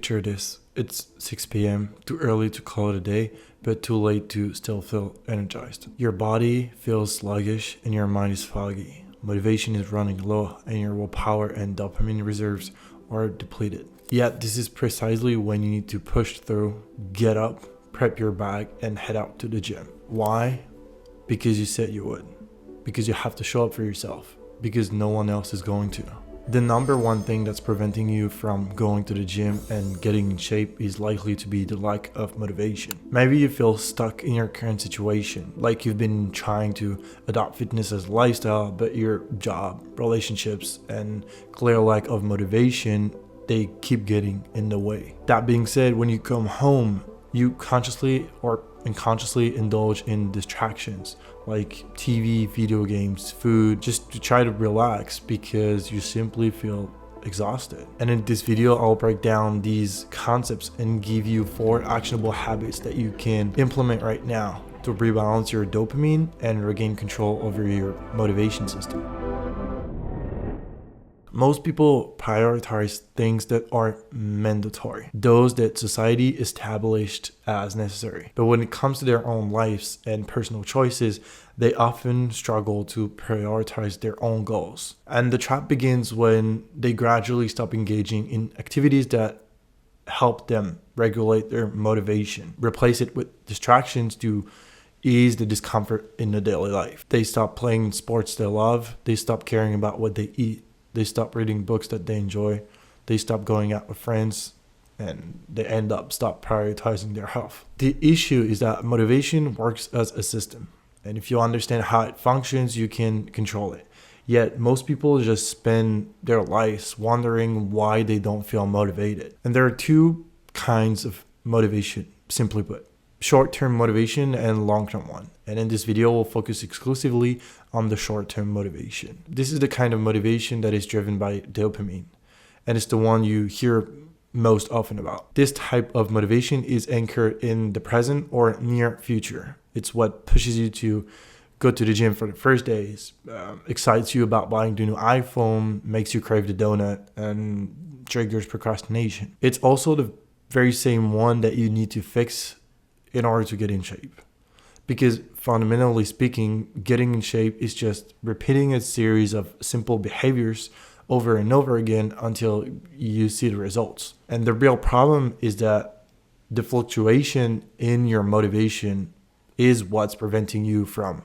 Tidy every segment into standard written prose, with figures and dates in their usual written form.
Picture this. It's 6 p.m., too early to call it a day, but too late to still feel energized. Your body feels sluggish and your mind is foggy. Motivation is running low and your willpower and dopamine reserves are depleted. Yet this is precisely when you need to push through, get up, prep your bag, and head out to the gym. Why? Because you said you would. Because you have to show up for yourself. Because no one else is going to. The number one thing that's preventing you from going to the gym and getting in shape is likely to be the lack of motivation. Maybe you feel stuck in your current situation, like you've been trying to adopt fitness as a lifestyle, but your job, relationships, and clear lack of motivation, they keep getting in the way. That being said, when you come home, you consciously or unconsciously indulge in distractions like TV, video games, food, just to try to relax because you simply feel exhausted. And in this video, I'll break down these concepts and give you 4 actionable habits that you can implement right now to rebalance your dopamine and regain control over your motivation system. Most people prioritize things that are mandatory, those that society established as necessary. But when it comes to their own lives and personal choices, they often struggle to prioritize their own goals. And the trap begins when they gradually stop engaging in activities that help them regulate their motivation, replace it with distractions to ease the discomfort in the daily life. They stop playing sports they love, they stop caring about what they eat, they stop reading books that they enjoy, they stop going out with friends, and they end up stop prioritizing their health. The issue is that motivation works as a system, and if you understand how it functions, you can control it. Yet most people just spend their lives wondering why they don't feel motivated. And there are 2 kinds of motivation, simply put. Short-term motivation and long-term one. And in this video, we'll focus exclusively on the short-term motivation. This is the kind of motivation that is driven by dopamine, and it's the one you hear most often about. This type of motivation is anchored in the present or near future. It's what pushes you to go to the gym for the first days, excites you about buying the new iPhone, makes you crave the donut, and triggers procrastination. It's also the very same one that you need to fix in order to get in shape. Because fundamentally speaking, getting in shape is just repeating a series of simple behaviors over and over again until you see the results. And the real problem is that the fluctuation in your motivation is what's preventing you from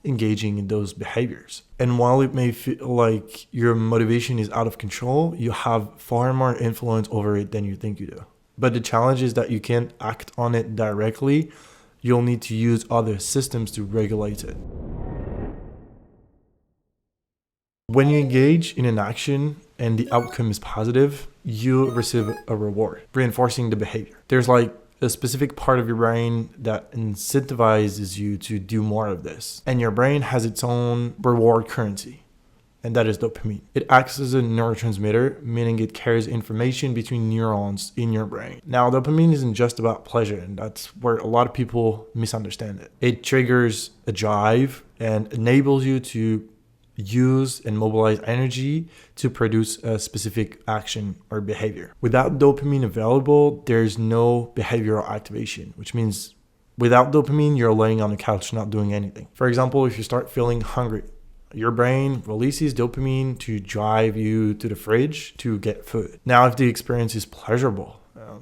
engaging in those behaviors. And while it may feel like your motivation is out of control, you have far more influence over it than you think you do. But the challenge is that you can't act on it directly. You'll need to use other systems to regulate it. When you engage in an action and the outcome is positive, you receive a reward, reinforcing the behavior. There's like a specific part of your brain that incentivizes you to do more of this. And your brain has its own reward currency, and that is dopamine. It acts as a neurotransmitter, meaning it carries information between neurons in your brain. Now, dopamine isn't just about pleasure, and that's where a lot of people misunderstand it. It triggers a drive and enables you to use and mobilize energy to produce a specific action or behavior. Without dopamine available, there's no behavioral activation, which means without dopamine, you're laying on the couch not doing anything. For example, if you start feeling hungry, your brain releases dopamine to drive you to the fridge to get food. Now, if the experience is pleasurable,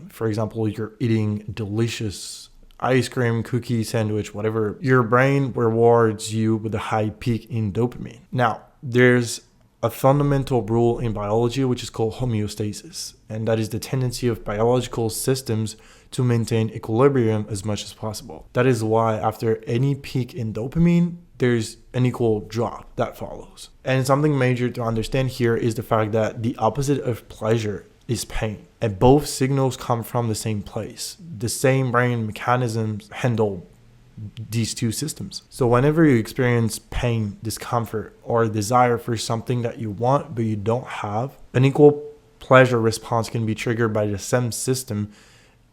for example, you're eating delicious ice cream, cookie, sandwich, whatever, your brain rewards you with a high peak in dopamine. Now, there's a fundamental rule in biology which is called homeostasis, and that is the tendency of biological systems to maintain equilibrium as much as possible. That is why after any peak in dopamine, there's an equal drop that follows. And something major to understand here is the fact that the opposite of pleasure is pain. And both signals come from the same place. The same brain mechanisms handle these 2 systems. So whenever you experience pain, discomfort, or a desire for something that you want but you don't have, an equal pleasure response can be triggered by the same system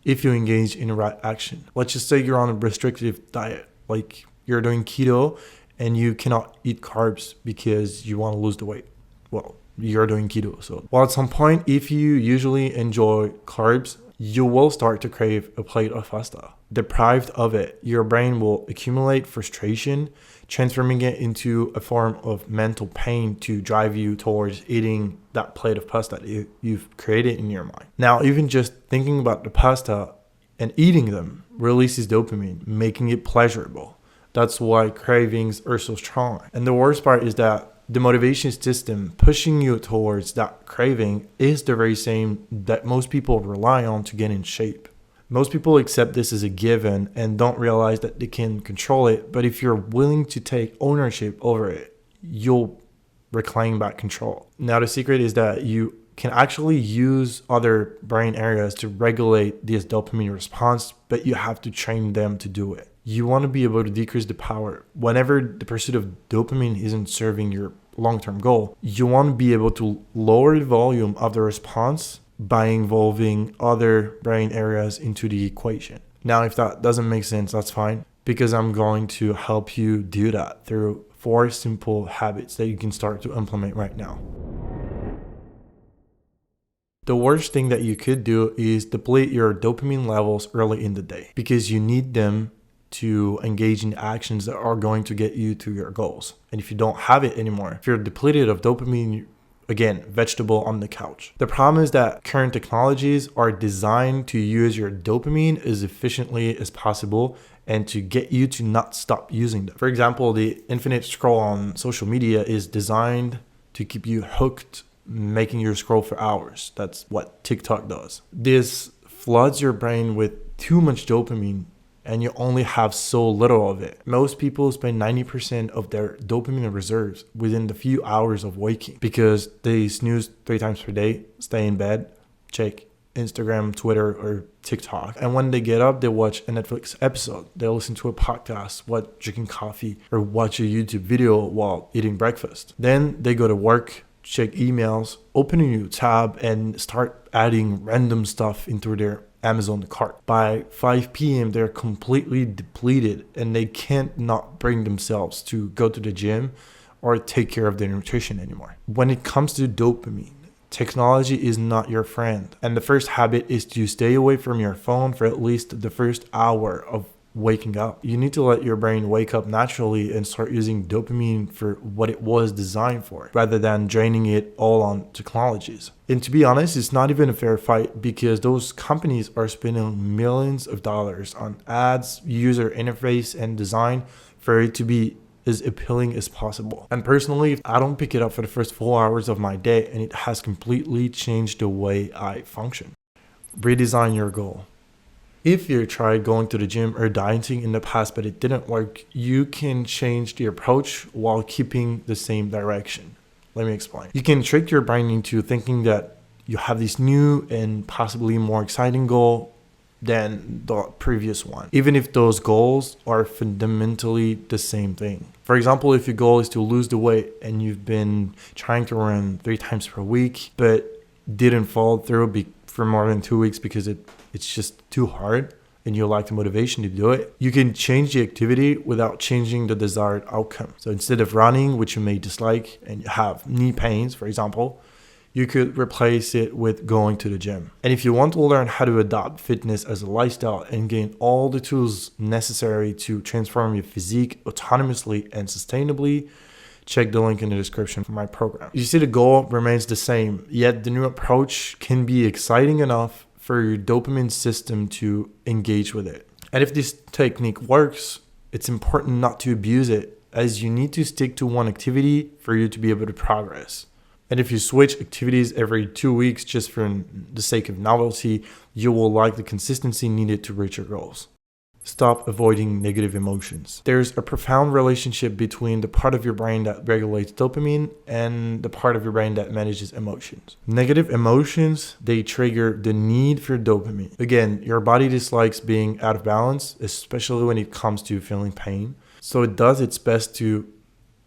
if you engage in the right action. Let's just say you're on a restrictive diet, like you're doing keto and you cannot eat carbs because you want to lose the weight. Well, you're doing keto. So while at some point, if you usually enjoy carbs, you will start to crave a plate of pasta. Deprived of it, your brain will accumulate frustration, transforming it into a form of mental pain to drive you towards eating that plate of pasta that you've created in your mind. Now, even just thinking about the pasta and eating them releases dopamine, making it pleasurable. That's why cravings are so strong. And the worst part is that the motivation system pushing you towards that craving is the very same that most people rely on to get in shape. Most people accept this as a given and don't realize that they can control it. But if you're willing to take ownership over it, you'll reclaim back control. Now, the secret is that you can actually use other brain areas to regulate this dopamine response, but you have to train them to do it. You want to be able to decrease the power. Whenever the pursuit of dopamine isn't serving your long-term goal, you want to be able to lower the volume of the response by involving other brain areas into the equation. Now, if that doesn't make sense, that's fine, because I'm going to help you do that through 4 simple habits that you can start to implement right now. The worst thing that you could do is deplete your dopamine levels early in the day, because you need them to engage in actions that are going to get you to your goals. And if you don't have it anymore, if you're depleted of dopamine, again, vegetable on the couch. The problem is that current technologies are designed to use your dopamine as efficiently as possible and to get you to not stop using them. For example, the infinite scroll on social media is designed to keep you hooked, making you scroll for hours. That's what TikTok does. This floods your brain with too much dopamine, and you only have so little of it. Most people spend 90% of their dopamine reserves within the few hours of waking because they snooze 3 times per day, stay in bed, check Instagram, Twitter, or TikTok. And when they get up, they watch a Netflix episode. They listen to a podcast, while drinking coffee, or watch a YouTube video while eating breakfast. Then they go to work, check emails, open a new tab, and start adding random stuff into their Amazon cart. By 5 p.m., they're completely depleted and they can't not bring themselves to go to the gym or take care of their nutrition anymore. When it comes to dopamine, technology is not your friend. And the first habit is to stay away from your phone for at least the first hour of waking up. You need to let your brain wake up naturally and start using dopamine for what it was designed for, rather than draining it all on technologies. And to be honest, it's not even a fair fight because those companies are spending millions of dollars on ads, user interface, and design for it to be as appealing as possible. And personally, I don't pick it up for the first 4 hours of my day, and it has completely changed the way I function. Redesign your goal. If you tried going to the gym or dieting in the past but it didn't work, you can change the approach while keeping the same direction. Let me explain. You can trick your brain into thinking that you have this new and possibly more exciting goal than the previous one, even if those goals are fundamentally the same thing. For example, if your goal is to lose the weight and you've been trying to run 3 times per week but didn't follow through for more than 2 weeks because it's just too hard and you lack the motivation to do it, you can change the activity without changing the desired outcome. So instead of running, which you may dislike and you have knee pains, for example, you could replace it with going to the gym. And if you want to learn how to adopt fitness as a lifestyle and gain all the tools necessary to transform your physique autonomously and sustainably, check the link in the description for my program. You see, the goal remains the same, yet the new approach can be exciting enough for your dopamine system to engage with it. And if this technique works, it's important not to abuse it, as you need to stick to one activity for you to be able to progress. And if you switch activities every 2 weeks just for the sake of novelty, you will lack the consistency needed to reach your goals. Stop avoiding negative emotions. There's a profound relationship between the part of your brain that regulates dopamine and the part of your brain that manages emotions. Negative emotions, they trigger the need for dopamine. Again, your body dislikes being out of balance, especially when it comes to feeling pain. So it does its best to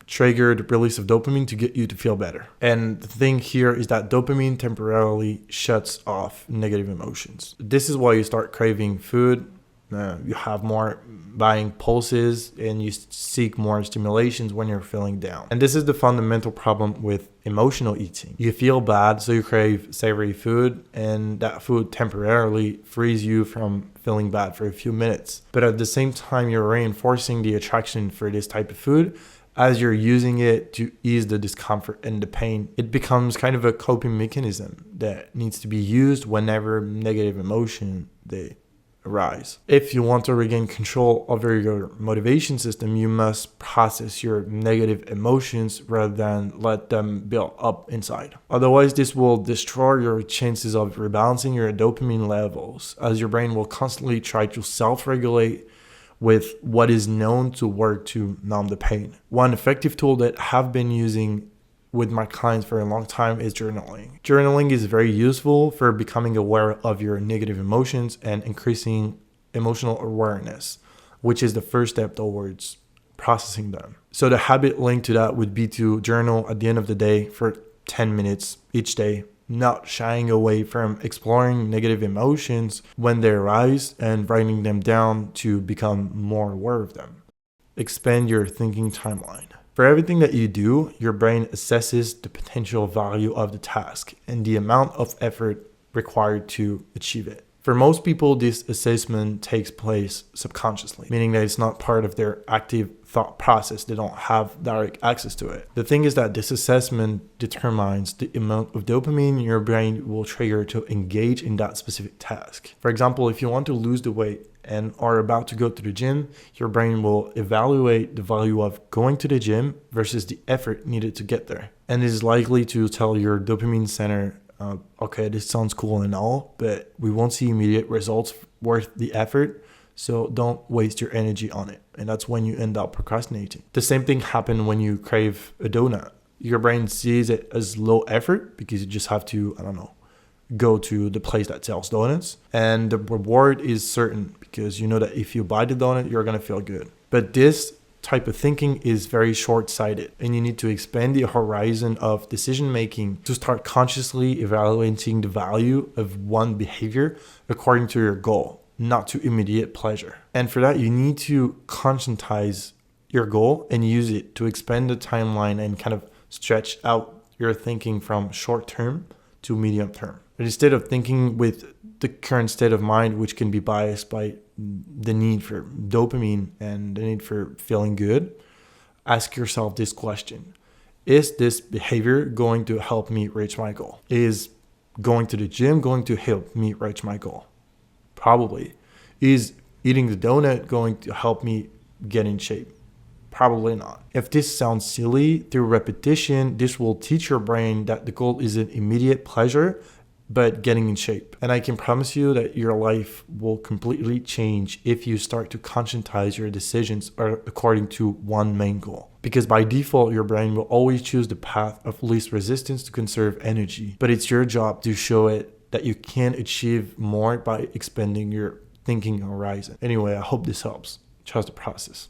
trigger the release of dopamine to get you to feel better. And the thing here is that dopamine temporarily shuts off negative emotions. This is why you start craving food, You have more buying pulses and you seek more stimulations when you're feeling down. And this is the fundamental problem with emotional eating. You feel bad, so you crave savory food, and that food temporarily frees you from feeling bad for a few minutes. But at the same time, you're reinforcing the attraction for this type of food as you're using it to ease the discomfort and the pain. It becomes kind of a coping mechanism that needs to be used whenever negative emotion they arise. If you want to regain control over your motivation system, you must process your negative emotions rather than let them build up inside. Otherwise, this will destroy your chances of rebalancing your dopamine levels, as your brain will constantly try to self-regulate with what is known to work to numb the pain. One effective tool that I have been using with my clients for a long time is journaling. Journaling is very useful for becoming aware of your negative emotions and increasing emotional awareness, which is the first step towards processing them. So the habit linked to that would be to journal at the end of the day for 10 minutes each day, not shying away from exploring negative emotions when they arise and writing them down to become more aware of them. Expand your thinking timeline. For everything that you do, your brain assesses the potential value of the task and the amount of effort required to achieve it. For most people, this assessment takes place subconsciously, meaning that it's not part of their active thought process. They don't have direct access to it. The thing is that this assessment determines the amount of dopamine your brain will trigger to engage in that specific task. For example, if you want to lose the weight and are about to go to the gym, your brain will evaluate the value of going to the gym versus the effort needed to get there. And is likely to tell your dopamine center, okay, this sounds cool and all, but we won't see immediate results worth the effort, so don't waste your energy on it. And that's when you end up procrastinating. The same thing happens when you crave a donut. Your brain sees it as low effort because you just have to, go to the place that sells donuts, and the reward is certain because you know that if you buy the donut, you're going to feel good. But this type of thinking is very short-sighted, and you need to expand the horizon of decision making to start consciously evaluating the value of one behavior according to your goal, not to immediate pleasure. And for that, you need to conscientize your goal and use it to expand the timeline and kind of stretch out your thinking from short term to medium term. But instead of thinking with the current state of mind, which can be biased by the need for dopamine and the need for feeling good, ask yourself this question. Is this behavior going to help me reach my goal? Is going to the gym going to help me reach my goal? Probably. Is eating the donut going to help me get in shape? Probably not. If this sounds silly, through repetition, this will teach your brain that the goal isn't immediate pleasure, but getting in shape. And I can promise you that your life will completely change if you start to conscientize your decisions according to one main goal. Because by default, your brain will always choose the path of least resistance to conserve energy. But it's your job to show it that you can achieve more by expanding your thinking horizon. Anyway, I hope this helps. Trust the process.